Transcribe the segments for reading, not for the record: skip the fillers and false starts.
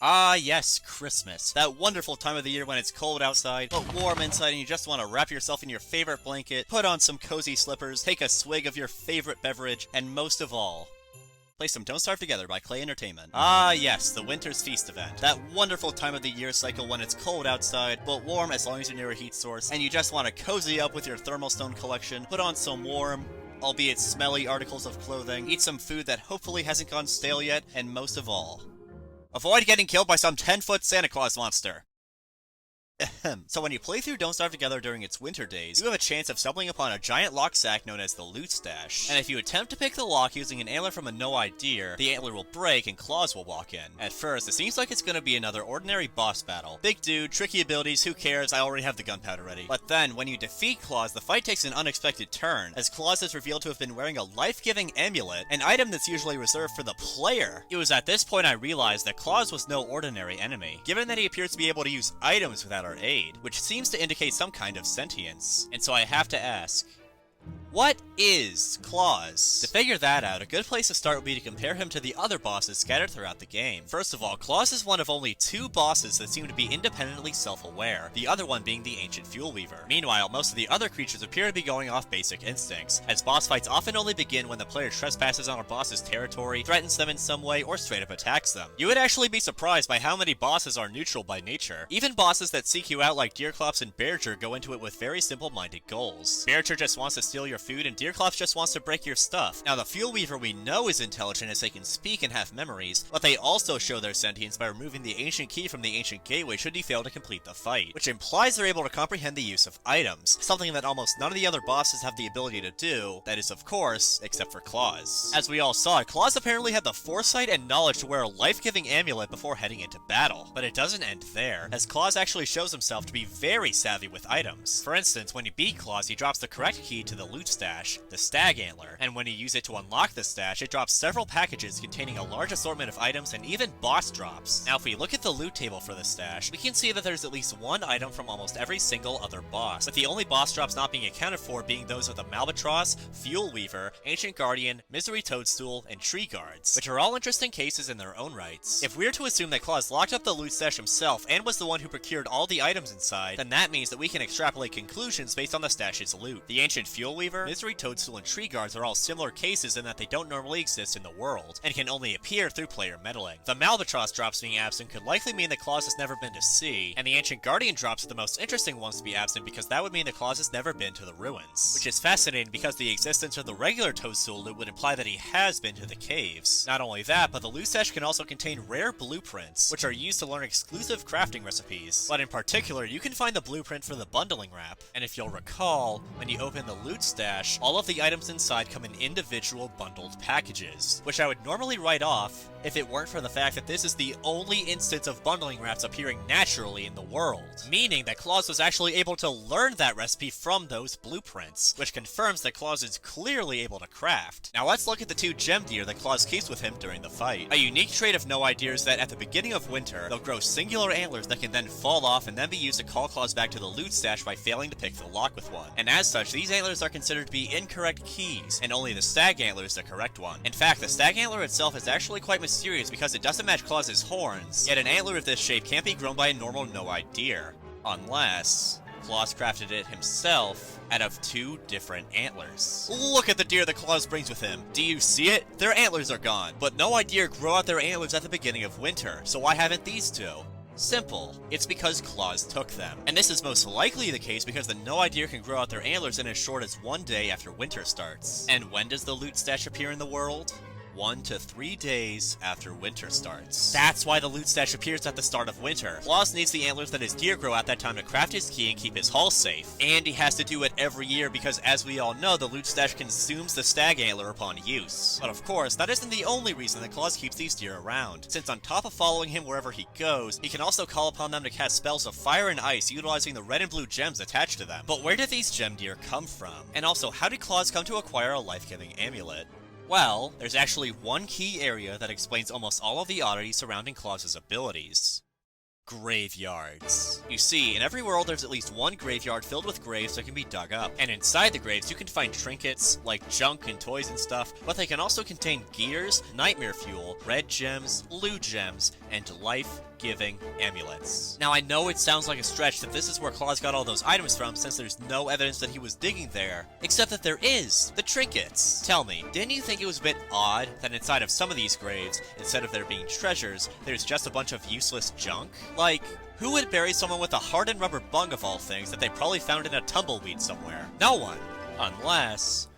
Ah yes, Christmas. That wonderful time of the year when it's cold outside, but warm inside and you just want to wrap yourself in your favorite blanket, put on some cozy slippers, take a swig of your favorite beverage, and most of all, play some Don't Starve Together by Klei Entertainment. Ah yes, the Winter's Feast event. That wonderful time of the year cycle when it's cold outside, but warm as long as you're near a heat source, and you just want to cozy up with your thermal stone collection, put on some warm, albeit smelly articles of clothing, eat some food that hopefully hasn't gone stale yet, and most of all, avoid getting killed by some 10-foot Santa Claus monster. So when you play through Don't Starve Together during its winter days, you have a chance of stumbling upon a giant lock sack known as the Loot Stash. And if you attempt to pick the lock using an antler from a no-eyed deer, the antler will break and Klaus will walk in. At first, it seems like it's gonna be another ordinary boss battle. Big dude, tricky abilities, who cares, I already have the gunpowder ready. But then, when you defeat Klaus, the fight takes an unexpected turn, as Klaus is revealed to have been wearing a life-giving amulet, an item that's usually reserved for the player. It was at this point I realized that Klaus was no ordinary enemy, given that he appears to be able to use items without our aid, which seems to indicate some kind of sentience. And so I have to ask, what is Klaus? To figure that out, a good place to start would be to compare him to the other bosses scattered throughout the game. First of all, Klaus is one of only 2 bosses that seem to be independently self-aware, the other one being the Ancient Fuel Weaver. Meanwhile, most of the other creatures appear to be going off basic instincts, as boss fights often only begin when the player trespasses on a boss's territory, threatens them in some way, or straight up attacks them. You would actually be surprised by how many bosses are neutral by nature. Even bosses that seek you out like Deerclops and Bearger go into it with very simple-minded goals. Bearger just wants to steal your food and Deerclops just wants to break your stuff. Now the Fuel Weaver we know is intelligent as they can speak and have memories, but they also show their sentience by removing the ancient key from the ancient gateway should he fail to complete the fight, which implies they're able to comprehend the use of items, something that almost none of the other bosses have the ability to do, that is of course, except for Klaus. As we all saw, Klaus apparently had the foresight and knowledge to wear a life-giving amulet before heading into battle. But it doesn't end there, as Klaus actually shows himself to be very savvy with items. For instance, when you beat Klaus, he drops the correct key to the Loot Stash, the Stag Antler, and when you use it to unlock the stash, it drops several packages containing a large assortment of items and even boss drops. Now if we look at the loot table for the stash, we can see that there's at least one item from almost every single other boss, with the only boss drops not being accounted for being those of the Malbatross, Fuel Weaver, Ancient Guardian, Misery Toadstool, and Tree Guards, which are all interesting cases in their own rights. If we're to assume that Klaus locked up the loot stash himself and was the one who procured all the items inside, then that means that we can extrapolate conclusions based on the stash's loot. The Ancient Fuel Weaver, Misery Toadstool, and Tree Guards are all similar cases in that they don't normally exist in the world, and can only appear through player meddling. The Malbatross drops being absent could likely mean that Klaus has never been to sea, and the Ancient Guardian drops are the most interesting ones to be absent because that would mean that Klaus has never been to the ruins. Which is fascinating because the existence of the regular Toadstool loot would imply that he has been to the caves. Not only that, but the loot stash can also contain rare blueprints, which are used to learn exclusive crafting recipes. But in particular, you can find the blueprint for the bundling wrap, and if you'll recall, when you open the loot stash, all of the items inside come in individual bundled packages, which I would normally write off if it weren't for the fact that this is the only instance of bundling wraps appearing naturally in the world, meaning that Klaus was actually able to learn that recipe from those blueprints, which confirms that Klaus is clearly able to craft. Now let's look at the 2 gem deer that Klaus keeps with him during the fight. A unique trait of no idea is that at the beginning of winter, they'll grow singular antlers that can then fall off and then be used to call Klaus back to the loot stash by failing to pick the lock with one. And as such, these antlers are considered to be incorrect keys, and only the Stag Antler is the correct one. In fact, the Stag Antler itself is actually quite mysterious because it doesn't match Klaus's horns, yet an antler of this shape can't be grown by a normal no-eyed deer. Unless Klaus crafted it himself out of 2 different antlers. Look at the deer that Klaus brings with him. Do you see it? Their antlers are gone, but no-eyed deer grow out their antlers at the beginning of winter, so why haven't these 2? Simple. It's because Klaus took them. And this is most likely the case because the no-eyed deer can grow out their antlers in as short as 1 day after winter starts. And when does the loot stash appear in the world? 1 to 3 days after winter starts. That's why the loot stash appears at the start of winter. Klaus needs the antlers that his deer grow at that time to craft his key and keep his hull safe. And he has to do it every year because, as we all know, the loot stash consumes the stag antler upon use. But of course, that isn't the only reason that Klaus keeps these deer around, since on top of following him wherever he goes, he can also call upon them to cast spells of fire and ice utilizing the red and blue gems attached to them. But where did these gem deer come from? And also, how did Klaus come to acquire a life-giving amulet? Well, there's actually one key area that explains almost all of the oddities surrounding Klaus's abilities. Graveyards. You see, in every world there's at least one graveyard filled with graves that can be dug up, and inside the graves you can find trinkets, like junk and toys and stuff, but they can also contain gears, nightmare fuel, red gems, blue gems, and life life-giving amulets. Now, I know it sounds like a stretch that this is where Klaus got all those items from, since there's no evidence that he was digging there, except that there is! The trinkets! Tell me, didn't you think it was a bit odd that inside of some of these graves, instead of there being treasures, there's just a bunch of useless junk? Like, who would bury someone with a hardened rubber bung of all things that they probably found in a tumbleweed somewhere? No one! Unless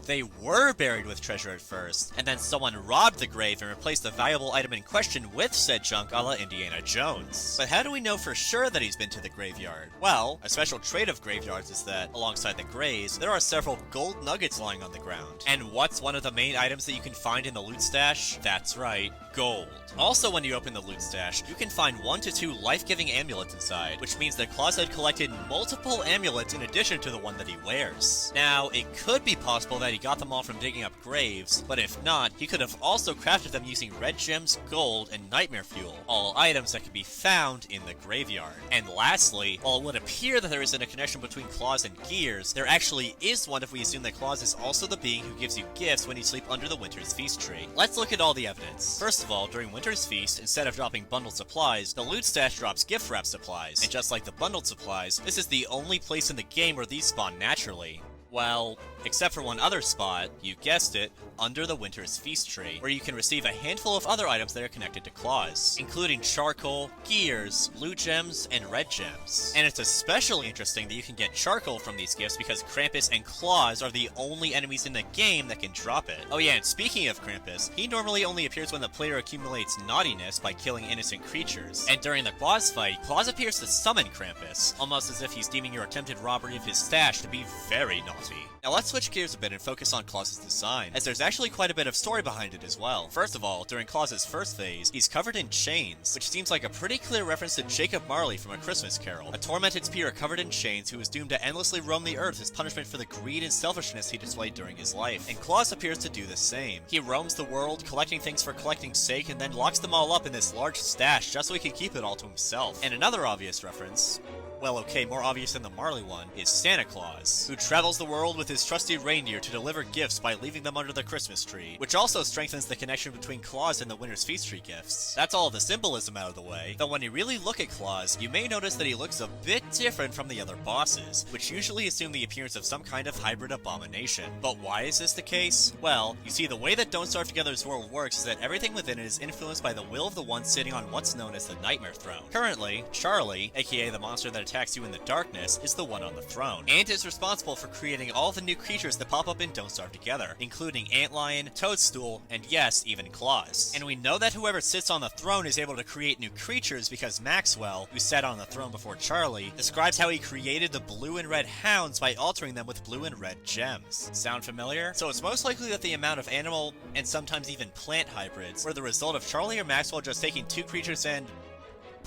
they were buried with treasure at first, and then someone robbed the grave and replaced the valuable item in question with said junk a la Indiana Jones. But how do we know for sure that he's been to the graveyard? Well, a special trait of graveyards is that, alongside the graves, there are several gold nuggets lying on the ground. And what's one of the main items that you can find in the loot stash? That's right, gold. Also, when you open the loot stash, you can find 1 to 2 life-giving amulets inside, which means that Klaus had collected multiple amulets in addition to the one that he wears. Now, it could be possible that he got them all from digging up graves, but if not, he could have also crafted them using red gems, gold, and nightmare fuel, all items that can be found in the graveyard. And lastly, while it would appear that there isn't a connection between Klaus and Gears, there actually is one if we assume that Klaus is also the being who gives you gifts when you sleep under the Winter's Feast tree. Let's look at all the evidence. First of all, during Winter's Feast, instead of dropping bundled supplies, the loot stash drops gift wrap supplies, and just like the bundled supplies, this is the only place in the game where these spawn naturally. Well, except for one other spot, you guessed it, under the Winter's Feast tree, where you can receive a handful of other items that are connected to Klaus, including charcoal, gears, loot gems, and red gems. And it's especially interesting that you can get charcoal from these gifts because Krampus and Klaus are the only enemies in the game that can drop it. Oh yeah, and speaking of Krampus, he normally only appears when the player accumulates naughtiness by killing innocent creatures. And during the boss fight, Klaus appears to summon Krampus, almost as if he's deeming your attempted robbery of his stash to be very naughty. Now let's switch gears a bit and focus on Klaus's design, as there's actually quite a bit of story behind it as well. First of all, during Klaus's first phase, he's covered in chains, which seems like a pretty clear reference to Jacob Marley from A Christmas Carol, a tormented spirit covered in chains who was doomed to endlessly roam the earth as punishment for the greed and selfishness he displayed during his life. And Klaus appears to do the same. He roams the world, collecting things for collecting's sake, and then locks them all up in this large stash just so he can keep it all to himself. And another obvious reference, well, okay, more obvious than the Marley one, is Santa Claus, who travels the world with his trusty reindeer to deliver gifts by leaving them under the Christmas tree, which also strengthens the connection between Klaus and the Winter's Feast tree gifts. That's all the symbolism out of the way, though when you really look at Klaus, you may notice that he looks a bit different from the other bosses, which usually assume the appearance of some kind of hybrid abomination. But why is this the case? Well, you see, the way that Don't Starve Together's world works is that everything within it is influenced by the will of the one sitting on what's known as the Nightmare Throne. Currently, Charlie, aka the monster that attacks you in the darkness, is the one on the throne, and is responsible for creating all the new creatures that pop up in Don't Starve Together, including Antlion, Toadstool, and yes, even Klaus. And we know that whoever sits on the throne is able to create new creatures because Maxwell, who sat on the throne before Charlie, describes how he created the blue and red hounds by altering them with blue and red gems. Sound familiar? So it's most likely that the amount of animal, and sometimes even plant hybrids, were the result of Charlie or Maxwell just taking two creatures and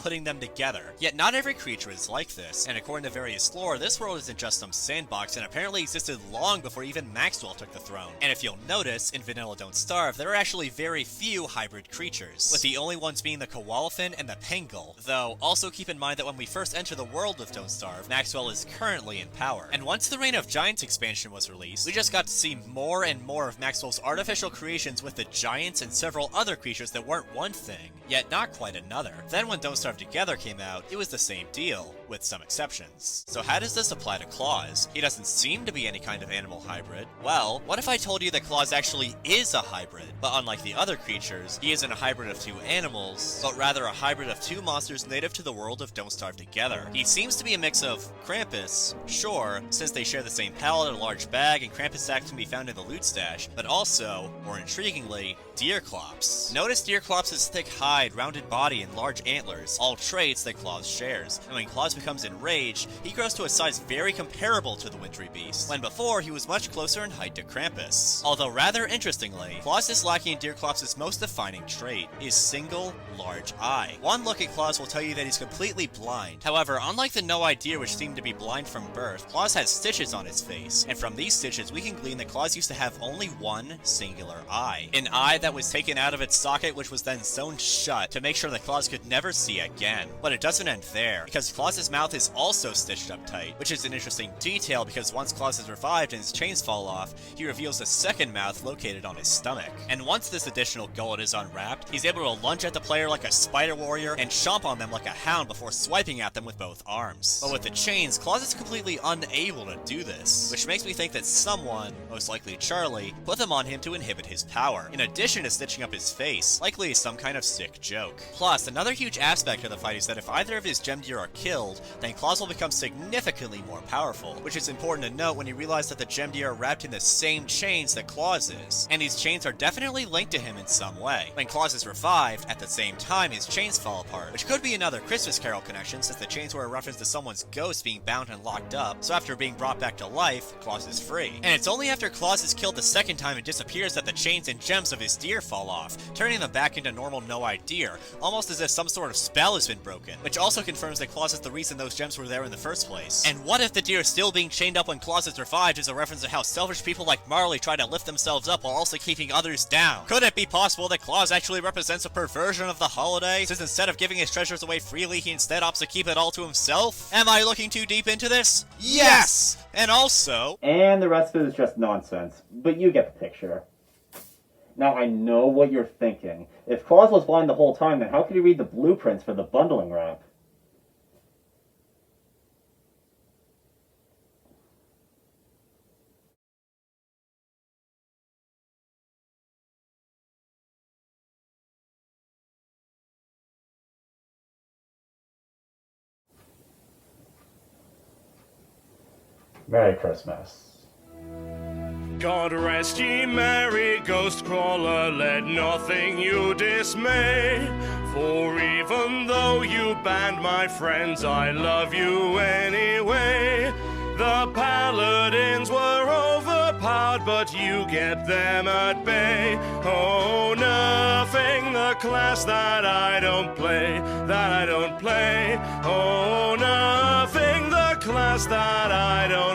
putting them together. Yet not every creature is like this, and according to various lore, this world isn't just some sandbox and apparently existed long before even Maxwell took the throne. And if you'll notice, in Vanilla Don't Starve, there are actually very few hybrid creatures, with the only ones being the Koalefin and the Pengull, though also keep in mind that when we first enter the world of Don't Starve, Maxwell is currently in power. And once the Reign of Giants expansion was released, we just got to see more and more of Maxwell's artificial creations with the giants and several other creatures that weren't one thing, yet not quite another. Then when Don't Starve Together came out, it was the same deal, with some exceptions. So how does this apply to Klaus? He doesn't seem to be any kind of animal hybrid. Well, what if I told you that Klaus actually is a hybrid, but unlike the other creatures, he isn't a hybrid of two animals, but rather a hybrid of two monsters native to the world of Don't Starve Together. He seems to be a mix of Krampus, sure, since they share the same palette, a large bag, and Krampus sacks can be found in the loot stash, but also, more intriguingly, Deerklops. Notice Deerklops' thick hide, rounded body, and large antlers, all traits that Klaus shares. And when Klaus becomes enraged, he grows to a size very comparable to the wintry beast, when before he was much closer in height to Krampus. Although rather interestingly, Klaus is lacking in Deerklops' most defining trait, his single, large eye. One look at Klaus will tell you that he's completely blind. However, unlike the no-eye deer which seemed to be blind from birth, Klaus has stitches on his face, and from these stitches we can glean that Klaus used to have only one singular eye. An eye that was taken out of its socket which was then sewn shut to make sure that Klaus could never see again. But it doesn't end there, because Klaus's mouth is also stitched up tight, which is an interesting detail because once Klaus is revived and his chains fall off, he reveals a second mouth located on his stomach. And once this additional gullet is unwrapped, he's able to lunge at the player like a spider warrior and chomp on them like a hound before swiping at them with both arms. But with the chains, Klaus is completely unable to do this, which makes me think that someone, most likely Charlie, put them on him to inhibit his power, in addition to stitching up his face, likely some kind of sick joke. Plus, another huge aspect of the fight is that if either of his gem deer are killed, then Klaus will become significantly more powerful, which is important to note when you realize that the gem deer are wrapped in the same chains that Klaus is, and these chains are definitely linked to him in some way. When Klaus is revived, at the same time his chains fall apart, which could be another Christmas Carol connection since the chains were a reference to someone's ghost being bound and locked up, so after being brought back to life, Klaus is free. And it's only after Klaus is killed the second time and disappears that the chains and gems of his deer fall off, turning them back into normal no-eyed deer, almost as if some sort of spell has been broken, which also confirms that Klaus is the reason those gems were there in the first place. And what if the deer still being chained up when Klaus is revived is a reference to how selfish people like Marley try to lift themselves up while also keeping others down? Could it be possible that Klaus actually represents a perversion of the holiday, since instead of giving his treasures away freely, he instead opts to keep it all to himself? Am I looking too deep into this? Yes! And also... And the rest of it is just nonsense, but you get the picture. Now I know what you're thinking. If Klaus was blind the whole time, then how could he read the blueprints for the bundling wrap? Merry Christmas. God rest ye merry Ghostcrawler, let nothing you dismay. For even though you banned my friends, I love you anyway. The paladins were overpowered, but you kept them at bay. Oh, nothing the class that I don't play, that I don't play. Oh, nothing the class that I don't